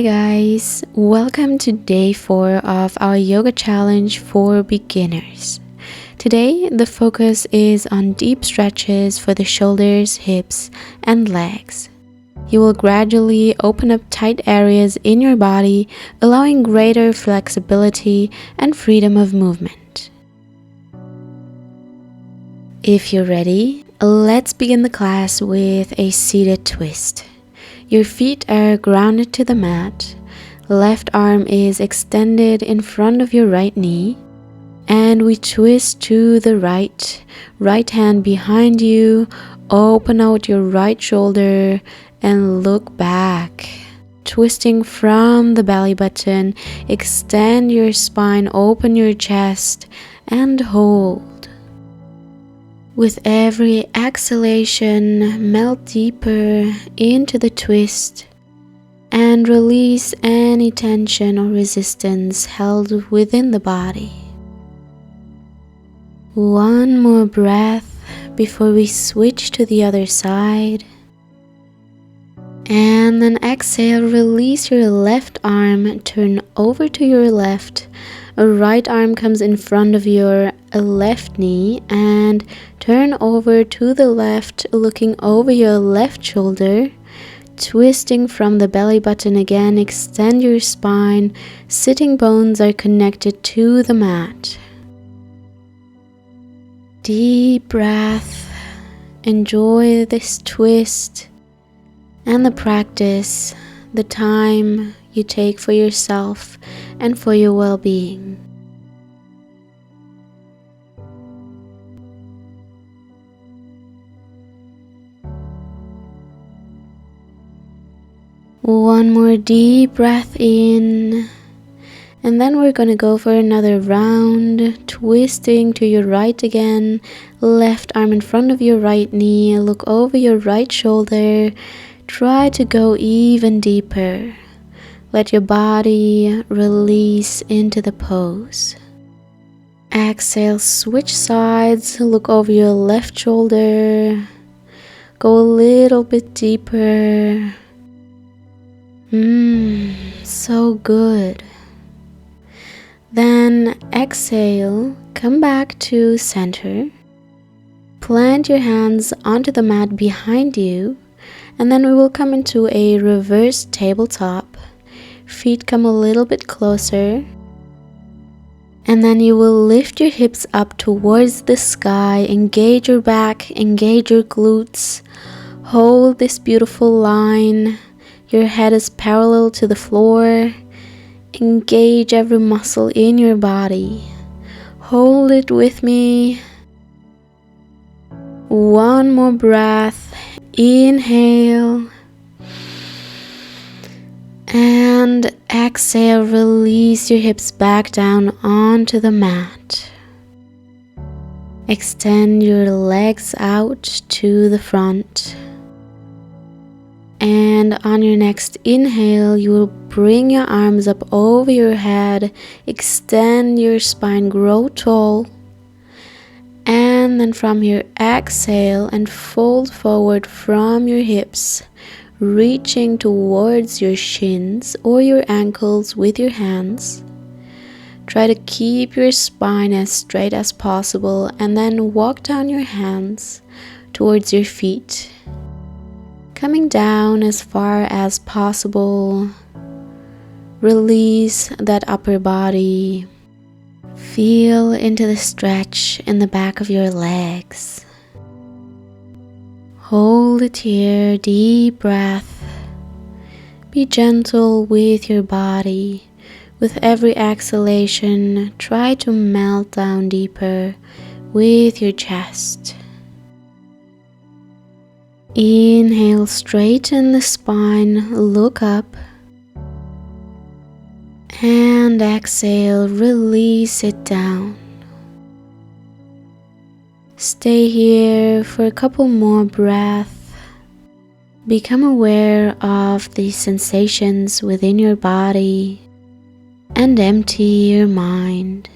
Hi guys, welcome to day 4 of our yoga challenge for beginners. Today the focus is on deep stretches for the shoulders, hips, and legs. You will gradually open up tight areas in your body, allowing greater flexibility and freedom of movement. If you're ready, let's begin the class with a seated twist. Your feet are grounded to the mat, left arm is extended in front of your right knee, and we twist to the right hand behind you, open out your right shoulder and look back. Twisting from the belly button, extend your spine, open your chest and hold. With every exhalation, melt deeper into the twist and release any tension or resistance held within the body. One more breath before we switch to the other side. And then exhale, release your left arm, turn over to your left. A right arm comes in front of your left knee and turn over to the left, looking over your left shoulder. Twisting from the belly button again, extend your spine. Sitting bones are connected to the mat. Deep breath. Enjoy this twist and the practice, the time you take for yourself and for your well-being. One more deep breath in, and then we're going to go for another round, twisting to your right again, left arm in front of your right knee, look over your right shoulder, try to go even deeper. Let your body release into the pose. Exhale, switch sides, look over your left shoulder, go a little bit deeper. So good. Then exhale, come back to center. Plant your hands onto the mat behind you, and then we will come into a reverse tabletop. Feet come a little bit closer. And then you will lift your hips up towards the sky, engage your back, engage your glutes. Hold this beautiful line. Your head is parallel to the floor. Engage every muscle in your body. Hold it with me. One more breath. Inhale. And exhale, release your hips back down onto the mat. Extend your legs out to the front. And on your next inhale, you will bring your arms up over your head, extend your spine, grow tall. And then from your exhale and fold forward from your hips, reaching towards your shins or your ankles with your hands. Try to keep your spine as straight as possible and then walk down your hands towards your feet. Coming down as far as possible. Release that upper body. Feel into the stretch in the back of your legs. Hold it here, deep breath. Be gentle with your body. With every exhalation, try to melt down deeper with your chest. Inhale, straighten the spine, look up. And exhale, release it down. Stay here for a couple more breaths. Become aware of the sensations within your body and empty your mind.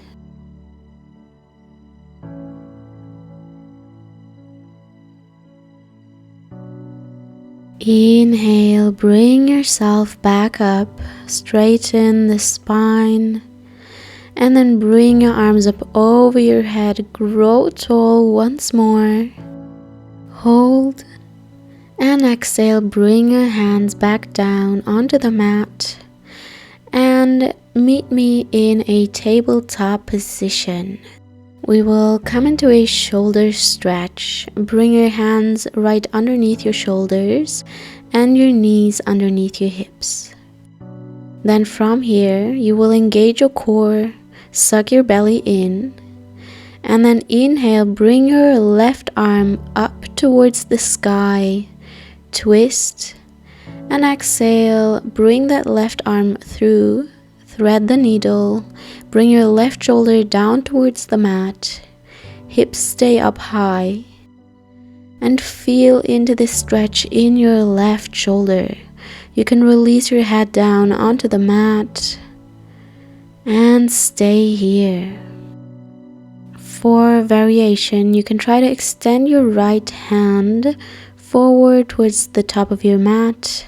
Inhale, bring yourself back up, straighten the spine, and then bring your arms up over your head, grow tall once more. Hold, and exhale, bring your hands back down onto the mat, and meet me in a tabletop position. We will come into a shoulder stretch. Bring your hands right underneath your shoulders and your knees underneath your hips. Then from here, you will engage your core, suck your belly in, and then inhale, bring your left arm up towards the sky, twist, and exhale, bring that left arm through, thread the needle, bring your left shoulder down towards the mat, hips stay up high, and feel into this stretch in your left shoulder. You can release your head down onto the mat and stay here. For variation, you can try to extend your right hand forward towards the top of your mat.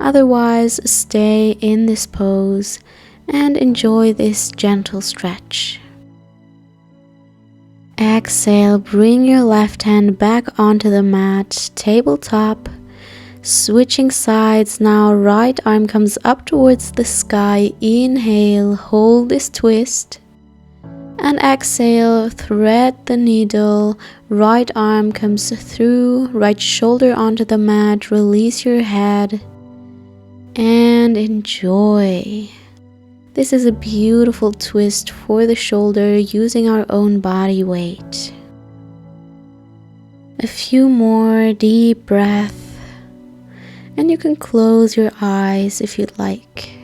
Otherwise, stay in this pose and enjoy this gentle stretch. Exhale, bring your left hand back onto the mat, tabletop. Switching sides now, right arm comes up towards the sky. Inhale, hold this twist. And exhale, thread the needle, right arm comes through, right shoulder onto the mat, release your head, and enjoy. This is a beautiful twist for the shoulder using our own body weight. A few more deep breaths, and you can close your eyes if you'd like.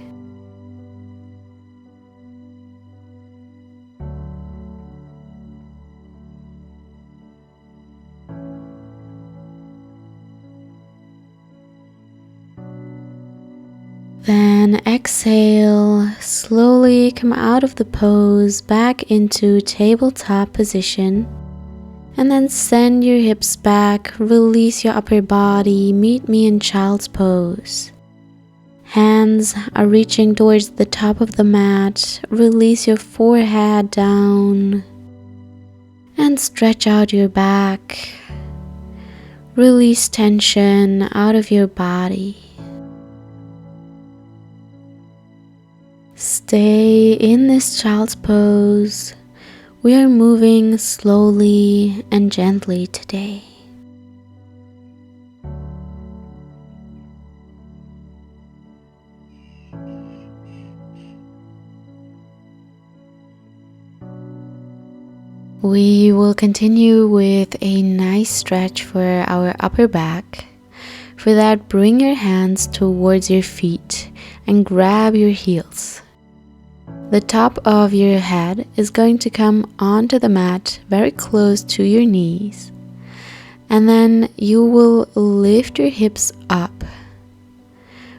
Then exhale, slowly come out of the pose back into tabletop position, and then send your hips back, release your upper body, meet me in child's pose. Hands are reaching towards the top of the mat, release your forehead down, and stretch out your back. Release tension out of your body. Stay in this child's pose. We are moving slowly and gently today. We will continue with a nice stretch for our upper back. For that, bring your hands towards your feet and grab your heels. The top of your head is going to come onto the mat very close to your knees, and then you will lift your hips up.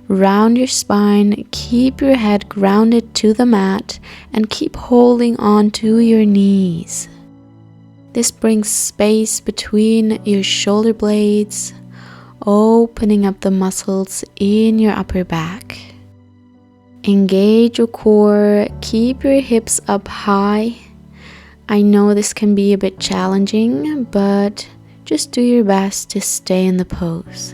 Round your spine, keep your head grounded to the mat, and keep holding on to your knees. This brings space between your shoulder blades, opening up the muscles in your upper back. Engage your core, keep your hips up high. I know this can be a bit challenging, but just do your best to stay in the pose.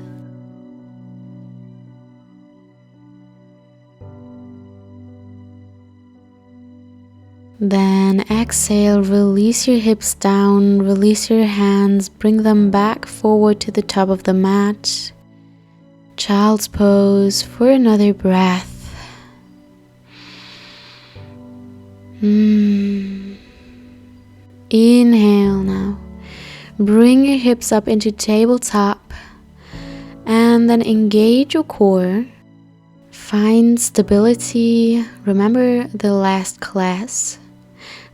Then exhale, release your hips down, release your hands, bring them back forward to the top of the mat. Child's pose for another breath. Inhale now. Bring your hips up into tabletop and then engage your core. Find stability. Remember the last class.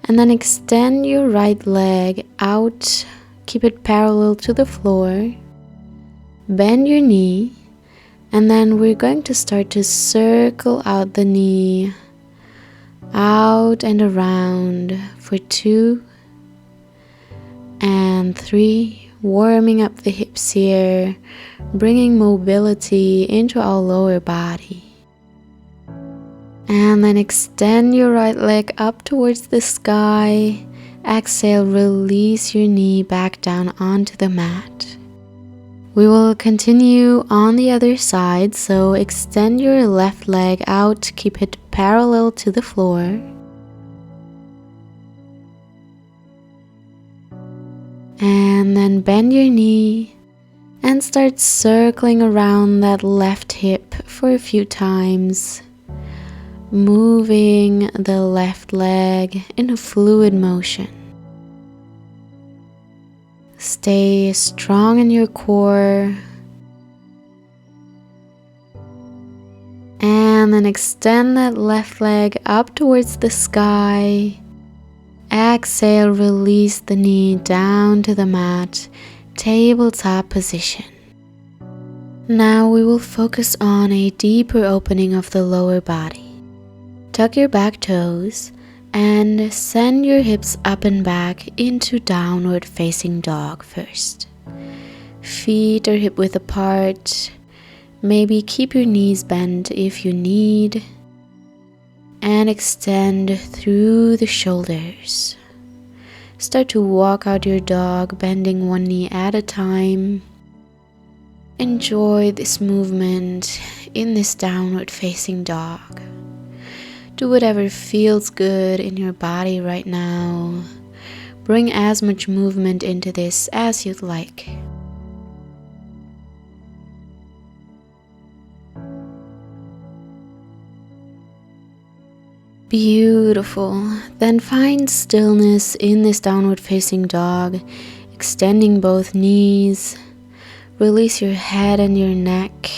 And then extend your right leg out. Keep it parallel to the floor. Bend your knee. And then we're going to start to circle out the knee. Out and around for 2 and 3, warming up the hips here, bringing mobility into our lower body. And then extend your right leg up towards the sky. Exhale, release your knee back down onto the mat. We will continue on the other side, so extend your left leg out, keep it parallel to the floor. And then bend your knee and start circling around that left hip for a few times, moving the left leg in a fluid motion. Stay strong in your core. And then extend that left leg up towards the sky. Exhale, release the knee down to the mat, tabletop position. Now we will focus on a deeper opening of the lower body. Tuck your back toes and send your hips up and back into downward facing dog first. Feet are hip width apart. Maybe keep your knees bent if you need. And extend through the shoulders. Start to walk out your dog, bending one knee at a time. Enjoy this movement in this downward facing dog. Do whatever feels good in your body right now. Bring as much movement into this as you'd like. Beautiful. Then find stillness in this downward facing dog, extending both knees. Release your head and your neck.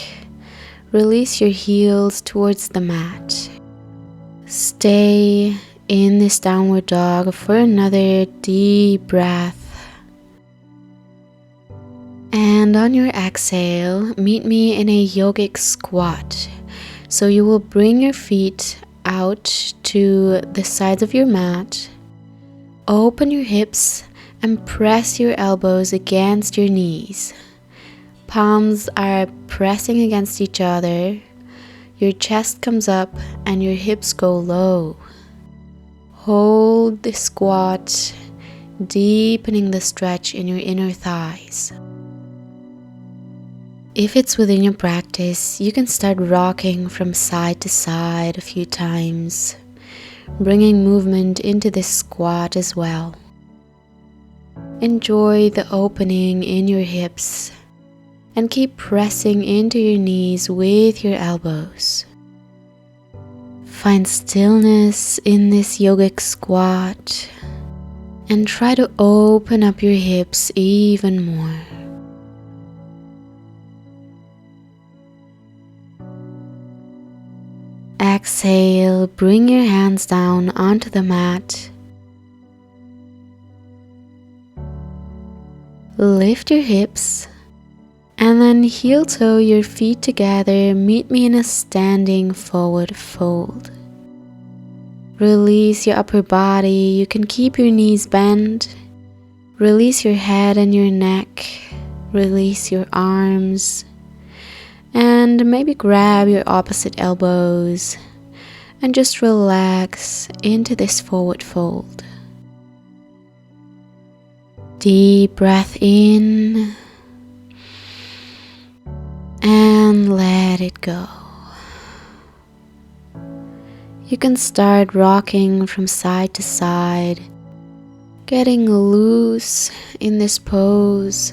Release your heels towards the mat. Stay in this downward dog for another deep breath. And on your exhale, meet me in a yogic squat. So you will bring your feet out to the sides of your mat. Open your hips and press your elbows against your knees. Palms are pressing against each other. Your chest comes up and your hips go low. Hold the squat, deepening the stretch in your inner thighs. If it's within your practice, you can start rocking from side to side a few times, bringing movement into this squat as well. Enjoy the opening in your hips and keep pressing into your knees with your elbows. Find stillness in this yogic squat and try to open up your hips even more. Exhale, bring your hands down onto the mat. Lift your hips and then heel toe your feet together. Meet me in a standing forward fold. Release your upper body. You can keep your knees bent. Release your head and your neck. Release your arms. And maybe grab your opposite elbows and just relax into this forward fold. Deep breath in and let it go. You can start rocking from side to side, getting loose in this pose.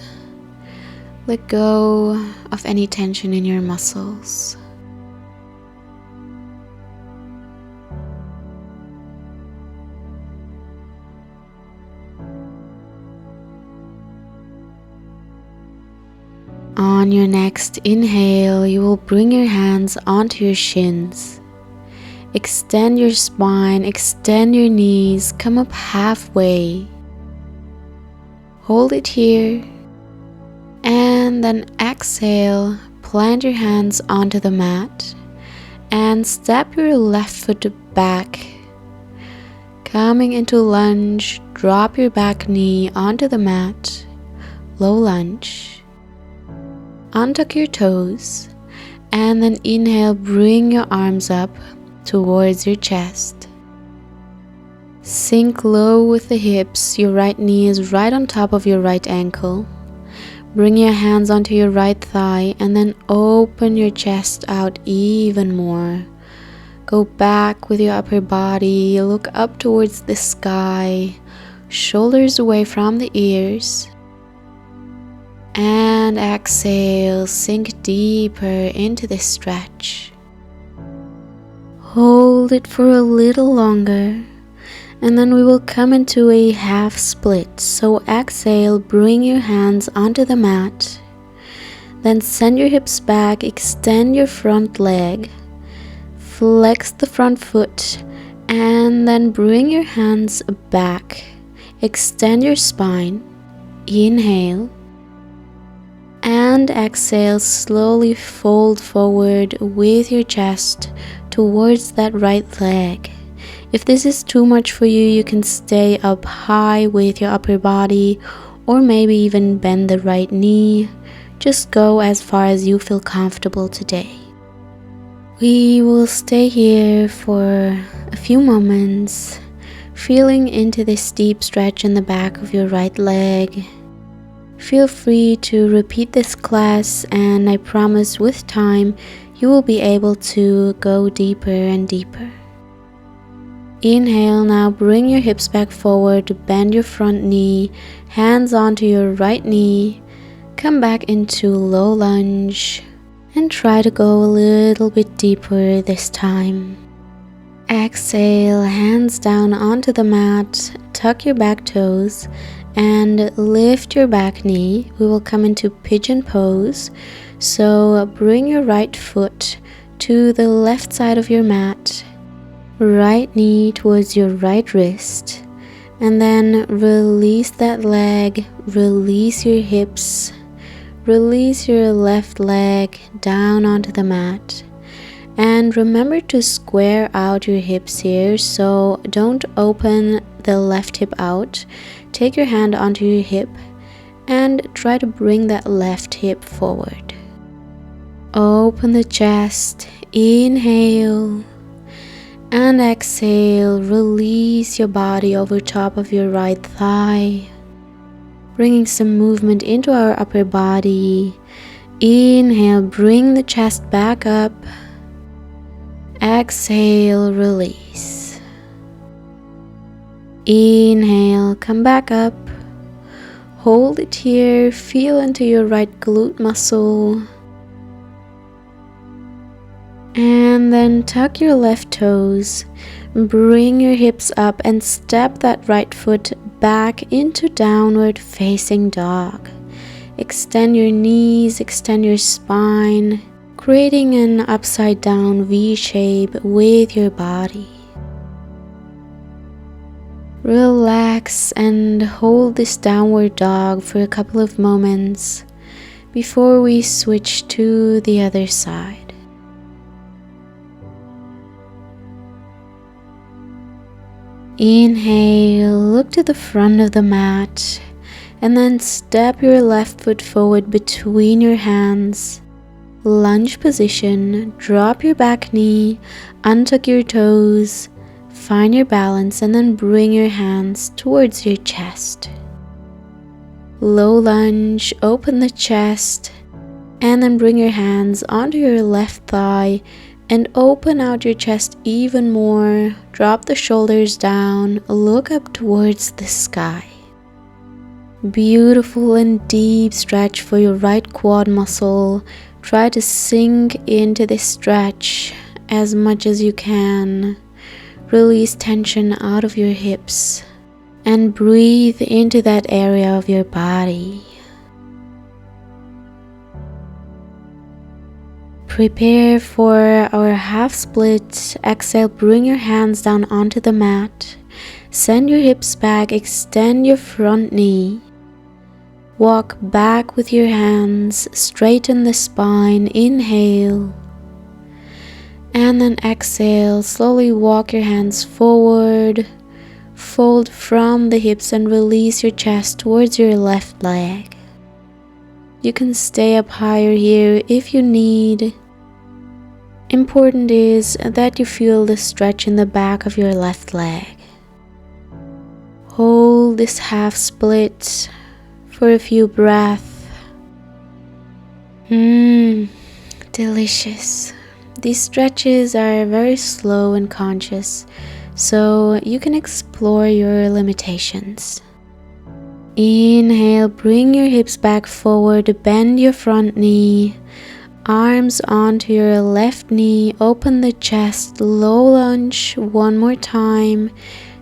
Let go of any tension in your muscles. On your next inhale, you will bring your hands onto your shins. Extend your spine, extend your knees, come up halfway. Hold it here. And then exhale, plant your hands onto the mat and step your left foot back. Coming into lunge, drop your back knee onto the mat. low lunge. Untuck your toes, and then inhale, bring your arms up towards your chest. Sink low with the hips, your right knee is right on top of your right ankle. Bring your hands onto your right thigh and then open your chest out even more. Go back with your upper body, look up towards the sky, shoulders away from the ears. And exhale, sink deeper into this stretch. Hold it for a little longer, and then we will come into a half split. So exhale, bring your hands onto the mat. Then send your hips back, extend your front leg, flex the front foot, and then bring your hands back. Extend your spine. Inhale. And exhale, slowly fold forward with your chest towards that right leg. If this is too much for you, you can stay up high with your upper body or maybe even bend the right knee. Just go as far as you feel comfortable today. We will stay here for a few moments, feeling into this deep stretch in the back of your right leg. Feel free to repeat this class, and I promise with time you will be able to go deeper and deeper. Inhale, now bring your hips back forward, bend your front knee, hands onto your right knee, come back into low lunge, and try to go a little bit deeper this time. Exhale, hands down onto the mat, tuck your back toes, and lift your back knee. We will come into pigeon pose. So bring your right foot to the left side of your mat, right knee towards your right wrist, and then release that leg, release your hips, release your left leg down onto the mat. And remember to square out your hips here, so don't open the left hip out. Take your hand onto your hip and try to bring that left hip forward. Open the chest, inhale, and exhale, release your body over top of your right thigh, bringing some movement into our upper body. Inhale, bring the chest back up. Exhale, release. Inhale, come back up. Hold it here, feel into your right glute muscle. And then tuck your left toes, bring your hips up and step that right foot back into downward facing dog. Extend your knees, extend your spine, creating an upside down V shape with your body. Relax and hold this downward dog for a couple of moments before we switch to the other side. Inhale, look to the front of the mat, and then step your left foot forward between your hands. Lunge position, drop your back knee, untuck your toes, find your balance, and then bring your hands towards your chest. Low lunge, open the chest, and then bring your hands onto your left thigh and open out your chest even more. Drop the shoulders down, look up towards the sky. Beautiful and deep stretch for your right quad muscle. Try to sink into this stretch as much as you can. Release tension out of your hips and breathe into that area of your body. Prepare for our half split. Exhale, bring your hands down onto the mat. Send your hips back, extend your front knee. Walk back with your hands, straighten the spine, inhale. And then exhale, slowly walk your hands forward. Fold from the hips and release your chest towards your left leg. You can stay up higher here if you need. Important is that you feel the stretch in the back of your left leg. Hold this half split for a few breaths. Delicious. These stretches are very slow and conscious, so you can explore your limitations. Inhale, bring your hips back forward, bend your front knee, arms onto your left knee, open the chest, low lunge, one more time,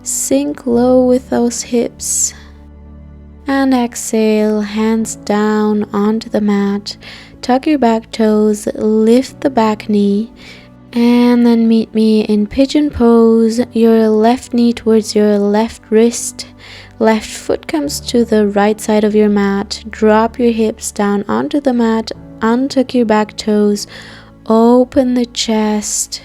sink low with those hips, and exhale, hands down onto the mat, tuck your back toes, lift the back knee, and then meet me in pigeon pose, your left knee towards your left wrist, left foot comes to the right side of your mat, drop your hips down onto the mat, untuck your back toes, open the chest.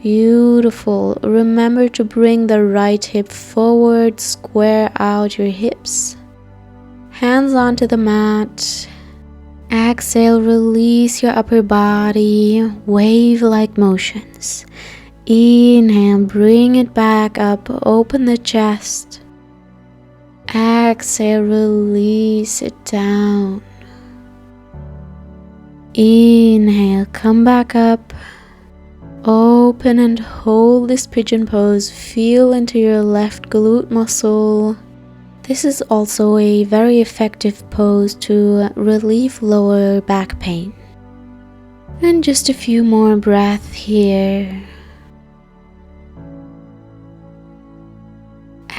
Beautiful. Remember to bring the right hip forward, square out your hips. Hands onto the mat. Exhale, release your upper body, wave-like motions. Inhale, bring it back up, open the chest. Exhale, release it down. Inhale, come back up. Open and hold this pigeon pose. Feel into your left glute muscle. This is also a very effective pose to relieve lower back pain. And just a few more breaths here.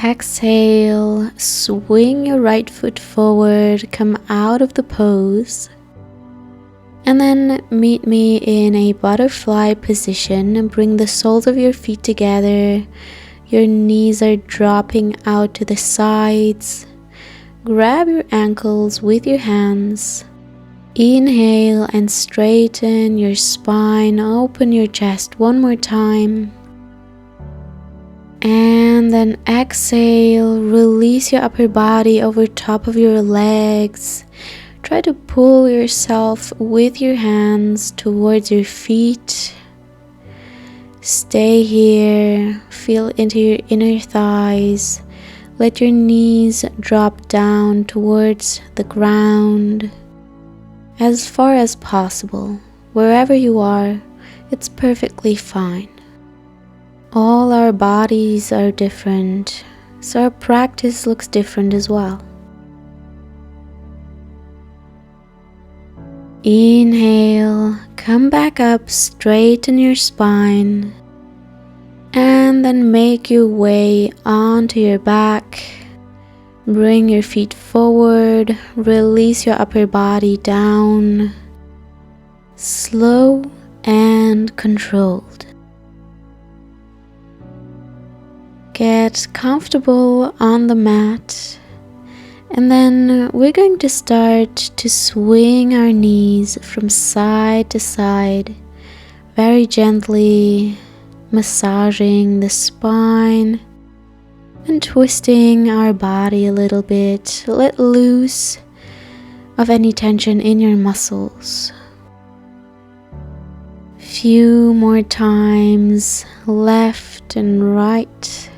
Exhale, swing your right foot forward, come out of the pose. And then meet me in a butterfly position and bring the soles of your feet together. Your knees are dropping out to the sides. Grab your ankles with your hands. Inhale and straighten your spine. Open your chest one more time. And then exhale. Release your upper body over top of your legs. Try to pull yourself with your hands towards your feet. Stay here, feel into your inner thighs. Let your knees drop down towards the ground. As far as possible, wherever you are, it's perfectly fine. All our bodies are different, so our practice looks different as well. Inhale, come back up, straighten your spine, and then make your way onto your back. Bring your feet forward, release your upper body down, slow and controlled. Get comfortable on the mat. And then we're going to start to swing our knees from side to side, very gently massaging the spine and twisting our body a little bit. Let loose of any tension in your muscles. Few more times, left and right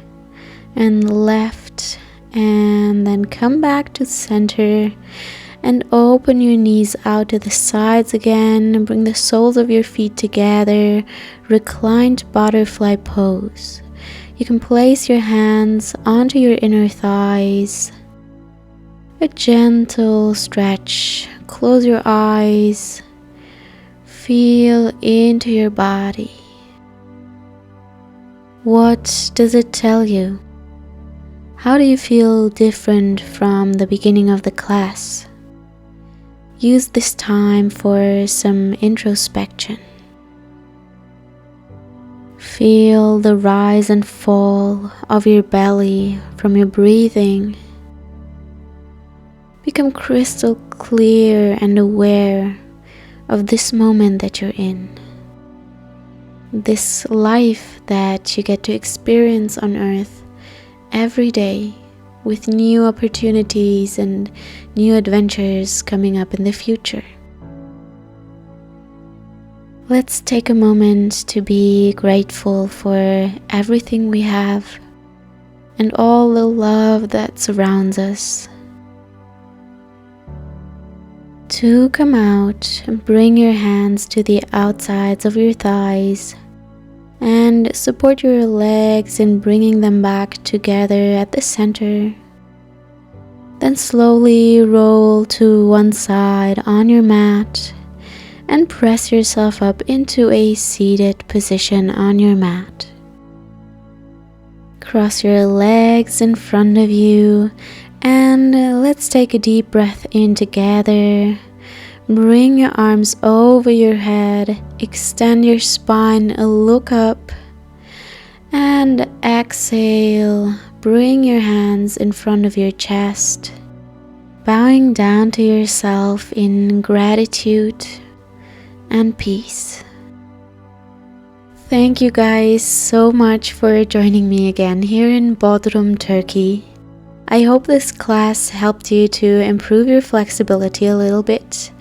and left. And then come back to center and open your knees out to the sides again. Bring the soles of your feet together, reclined butterfly pose. You can place your hands onto your inner thighs. A gentle stretch. Close your eyes. Feel into your body. What does it tell you? How do you feel different from the beginning of the class? Use this time for some introspection. Feel the rise and fall of your belly from your breathing. Become crystal clear and aware of this moment that you're in. This life that you get to experience on earth every day with new opportunities and new adventures coming up in the future. Let's take a moment to be grateful for everything we have and all the love that surrounds us. To come out, bring your hands to the outsides of your thighs and support your legs in bringing them back together at the center. Then slowly roll to one side on your mat and press yourself up into a seated position on your mat. Cross your legs in front of you and let's take a deep breath in together. Bring your arms over your head, extend your spine, look up, and exhale. Bring your hands in front of your chest, bowing down to yourself in gratitude and peace. Thank you guys so much for joining me again here in Bodrum, Turkey. I hope this class helped you to improve your flexibility a little bit,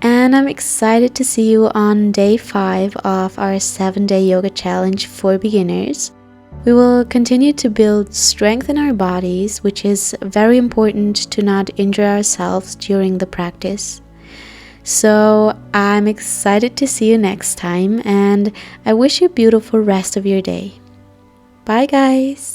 and I'm excited to see you on day 5 of our 7-day yoga challenge for beginners. We will continue to build strength in our bodies, which is very important to not injure ourselves during the practice. So I'm excited to see you next time, and I wish you a beautiful rest of your day. Bye guys!